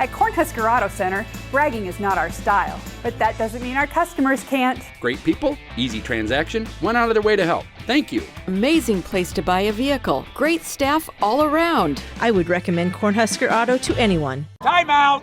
At Cornhusker Auto Center, bragging is not our style, but that doesn't mean our customers can't. Great people, easy transaction, went out of their way to help. Thank you. Amazing place to buy a vehicle. Great staff all around. I would recommend Cornhusker Auto to anyone. Timeout!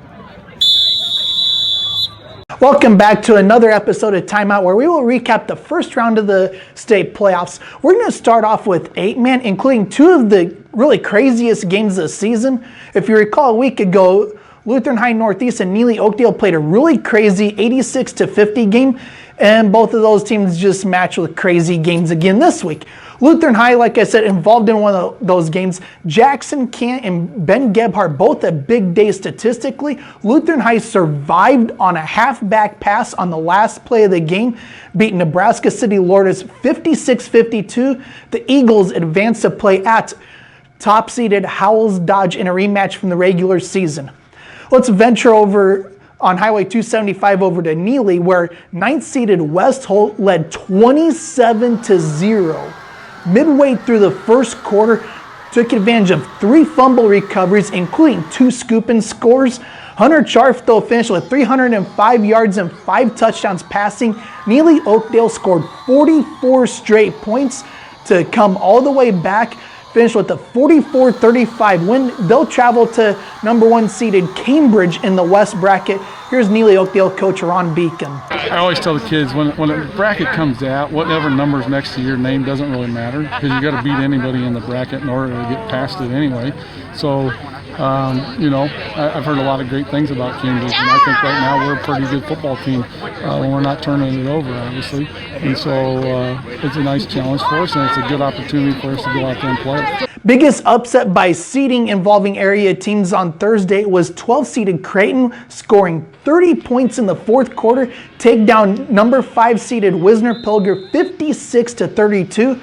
Welcome back to another episode of Timeout, where we will recap the first round of the state playoffs. We're going to start off with 8-man, including two of the really craziest games of the season. If you recall, a week ago, Lutheran High Northeast and Neligh-Oakdale played a really crazy 86-50 game, and both of those teams just matched with crazy games again this week. Lutheran High, like I said, involved in one of those games. Jackson Kant and Ben Gebhardt, both a big day statistically. Lutheran High survived on a halfback pass on the last play of the game, beat Nebraska City Lourdes 56-52. The Eagles advanced to play at top-seeded Howells Dodge in a rematch from the regular season. Let's venture over on Highway 275 over to Neligh, where 9th-seeded West Holt led 27-0. Midway through the first quarter, took advantage of 3 fumble recoveries, including 2 scoop-and scores. Hunter Charf, though, finished with 305 yards and 5 touchdowns passing. Neligh-Oakdale scored 44 straight points to come all the way back. Finished with a 44-35 win. They'll travel to number 1 seeded Cambridge in the West bracket. Here's Neligh-Oakdale coach Ron Beacom. I always tell the kids when a bracket comes out, whatever number's next to your name doesn't really matter, because you got to beat anybody in the bracket in order to get past it anyway. So, I've heard a lot of great things about Cambridge, and I think right now we're a pretty good football team when we're not turning it over, obviously. And so it's a nice challenge for us, and it's a good opportunity for us to go out there and play. Biggest upset by seeding involving area teams on Thursday was 12-seeded Creighton, scoring 30 points in the fourth quarter, take down number 5-seeded Wisner-Pilger 56-32.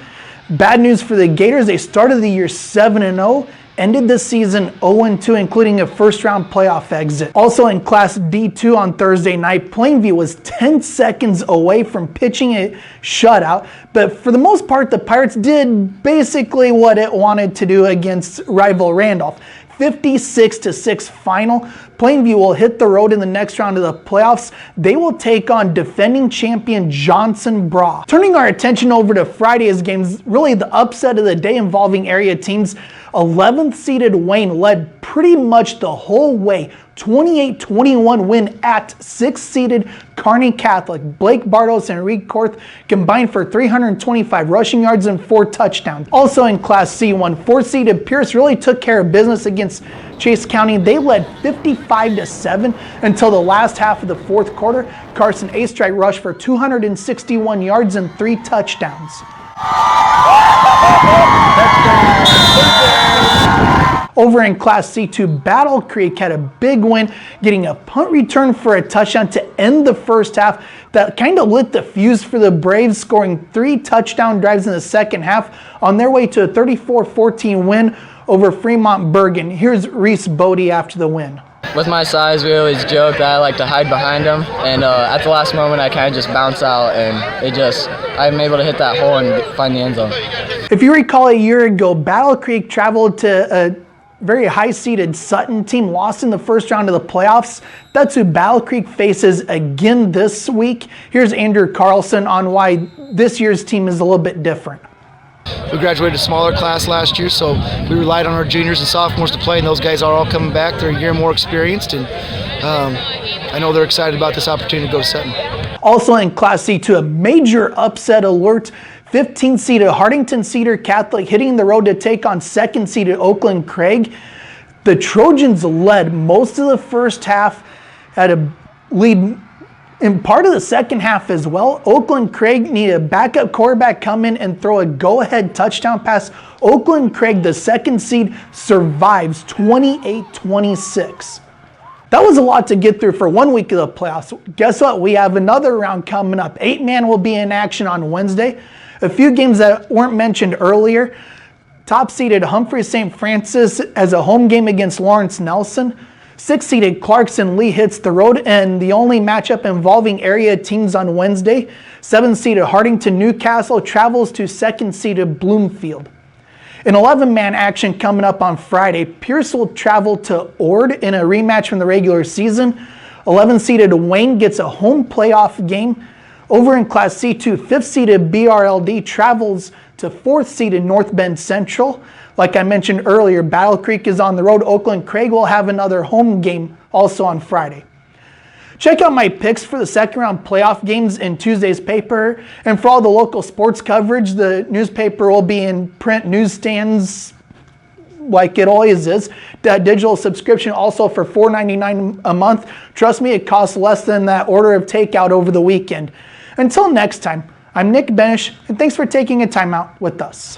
Bad news for the Gators. They started the year 7-0. Ended the season 0-2, including a first-round playoff exit. Also in Class D2 on Thursday night, Plainview was 10 seconds away from pitching a shutout, but for the most part, the Pirates did basically what it wanted to do against rival Randolph. 56-6 final. Plainview will hit the road in the next round of the playoffs. They will take on defending champion Johnson Bra. Turning our attention over to Friday's games, really the upset of the day involving area teams. 11th seeded Wayne led pretty much the whole way. 28-21 win at 6th seeded Kearney Catholic. Blake Bartos and Reed Korth combined for 325 rushing yards and 4 touchdowns. Also in Class C1, 4th seeded Pierce really took care of business against Chase County. They led 55-7 until the last half of the fourth quarter. Carson A-Strike rushed for 261 yards and 3 touchdowns. Over in Class C2, Battle Creek had a big win, getting a punt return for a touchdown to end the first half. That kind of lit the fuse for the Braves, scoring 3 touchdown drives in the second half on their way to a 34-14 win over Fremont Bergan. Here's Reese Bodie after the win. With my size, we always joke that I like to hide behind them, and at the last moment I kind of just bounce out, and I'm able to hit that hole and find the end zone. If you recall, a year ago, Battle Creek traveled to a very high-seeded Sutton team, lost in the first round of the playoffs. That's who Battle Creek faces again this week. Here's Andrew Carlson on why this year's team is a little bit different. We graduated a smaller class last year, so we relied on our juniors and sophomores to play, and those guys are all coming back. They're a year more experienced, and I know they're excited about this opportunity to go to Sutton. Also in Class C2, a major upset alert. 15th-seeded Hartington Cedar Catholic hitting the road to take on 2nd-seeded Oakland-Craig. The Trojans led most of the first half, had a lead in part of the second half as well. Oakland-Craig needed a backup quarterback come in and throw a go-ahead touchdown pass. Oakland-Craig, the 2nd seed, survives 28-26. That was a lot to get through for 1 week of the playoffs. Guess what? We have another round coming up. 8-man will be in action on Wednesday. A few games that weren't mentioned earlier. Top-seeded Humphrey St. Francis as a home game against Lawrence Nelson. 6th-seeded Clarkson Lee hits the road, and the only matchup involving area teams on Wednesday. 7th-seeded Hartington Newcastle travels to 2nd-seeded Bloomfield. In 11-man action coming up on Friday, Pierce will travel to Ord in a rematch from the regular season. 11-seeded Wayne gets a home playoff game. Over in Class C2, 5th-seeded BRLD travels to 4th-seeded North Bend Central. Like I mentioned earlier, Battle Creek is on the road. Oakland-Craig will have another home game also on Friday. Check out my picks for the second-round playoff games in Tuesday's paper. And for all the local sports coverage, the newspaper will be in print newsstands like it always is. That digital subscription also for $4.99 a month. Trust me, it costs less than that order of takeout over the weekend. Until next time, I'm Nick Benish, and thanks for taking a time out with us.